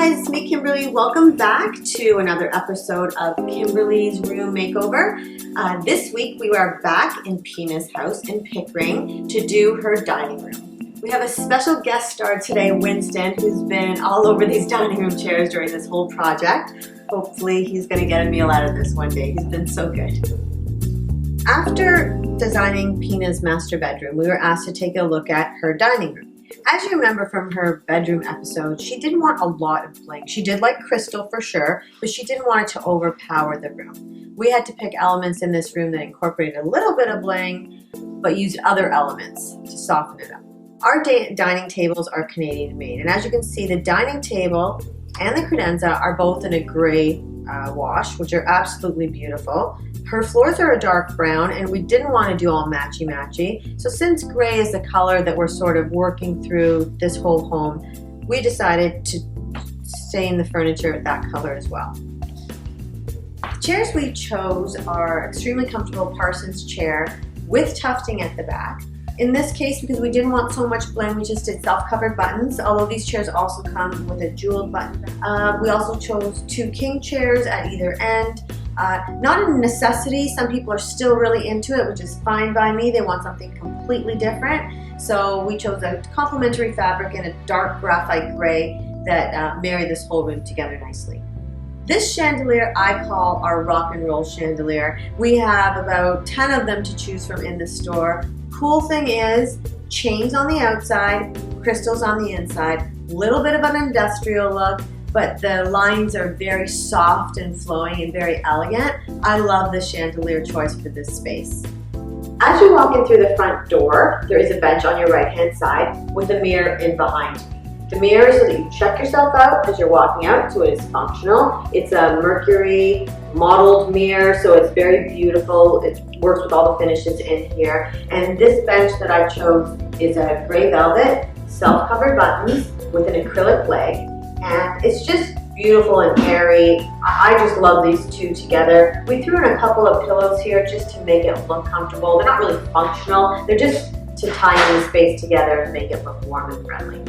guys, it's me, Kimberly. Welcome back to another episode of Kimberly's Room Makeover. This week we are back in Pina's house in Pickering to do her dining room. We have a special guest star today, Winston, who's been all over these dining room chairs during this whole project. Hopefully he's going to get a meal out of this one day. He's been so good. After designing Pina's master bedroom, we were asked to take a look at her dining room. As you remember from her bedroom episode, she didn't want a lot of bling. She did like crystal for sure, but she didn't want it to overpower the room. We had to pick elements in this room that incorporated a little bit of bling, but used other elements to soften it up. Our dining tables are Canadian made, and as you can see, the dining table and the credenza are both in a gray wash, which are absolutely beautiful. Her floors are a dark brown, and we didn't want to do all matchy-matchy. So since gray is the color that we're sort of working through this whole home, we decided to stain the furniture that color as well. The chairs we chose are extremely comfortable Parsons chair with tufting at the back. In this case, because we didn't want so much bling, we just did self-covered buttons, although these chairs also come with a jeweled button. We also chose 2 king chairs at either end. Not a necessity. Some people are still really into it, which is fine by me. They want something completely different. So we chose a complementary fabric in a dark graphite gray that married this whole room together nicely. This chandelier I call our rock and roll chandelier. We have about 10 of them to choose from in the store. Cool thing is, chains on the outside, crystals on the inside, little bit of an industrial look, but the lines are very soft and flowing and very elegant. I love the chandelier choice for this space. As you walk in through the front door, there is a bench on your right-hand side with a mirror in behind you. The mirror is so that you check yourself out as you're walking out, so it is functional. It's a Mercury modeled mirror, so it's very beautiful. It works with all the finishes in here. And this bench that I chose is a gray velvet, self-covered buttons with an acrylic leg. And it's just beautiful and airy. I just love these two together. We threw in a couple of pillows here just to make it look comfortable. They're not really functional. They're just to tie in the space together and make it look warm and friendly.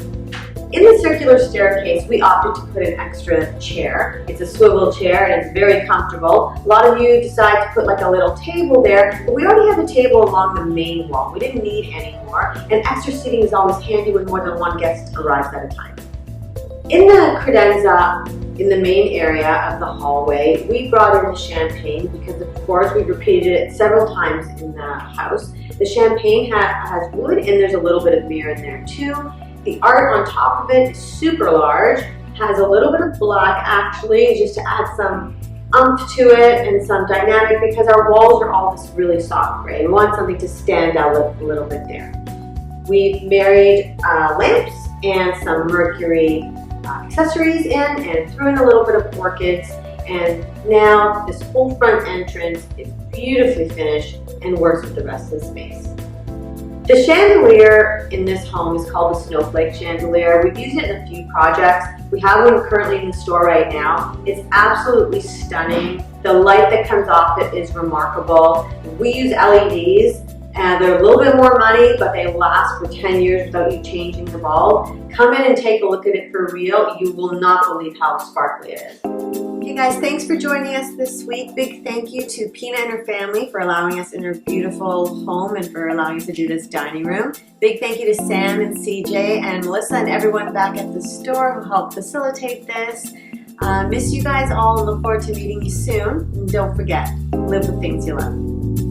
In the circular staircase, we opted to put an extra chair. It's a swivel chair and it's very comfortable. A lot of you decide to put like a little table there, but we already have a table along the main wall. We didn't need any more, and extra seating is always handy when more than one guest arrives at a time. In the credenza, in the main area of the hallway, we brought in the champagne because, of course, we've repeated it several times in the house. The champagne has wood, and there's a little bit of mirror in there too. The art on top of it is super large, has a little bit of black actually, just to add some oomph to it and some dynamic, because our walls are all this really soft gray. We want something to stand out a little bit there. We've married lamps and some Mercury accessories in, and threw in a little bit of orchids, and now this whole front entrance is beautifully finished and works with the rest of the space. The chandelier in this home is called the Snowflake Chandelier. We've used it in a few projects. We have one currently in the store right now. It's absolutely stunning. The light that comes off it is remarkable. We use LEDs. And they're a little bit more money, but they last for 10 years without you changing the bulb. Come in and take a look at it for real. You will not believe how sparkly it is. Hey guys, thanks for joining us this week. Big thank you to Pina and her family for allowing us in her beautiful home and for allowing us to do this dining room. Big thank you to Sam and CJ and Melissa and everyone back at the store who helped facilitate this. Miss you guys all and look forward to meeting you soon. And don't forget, live with things you love.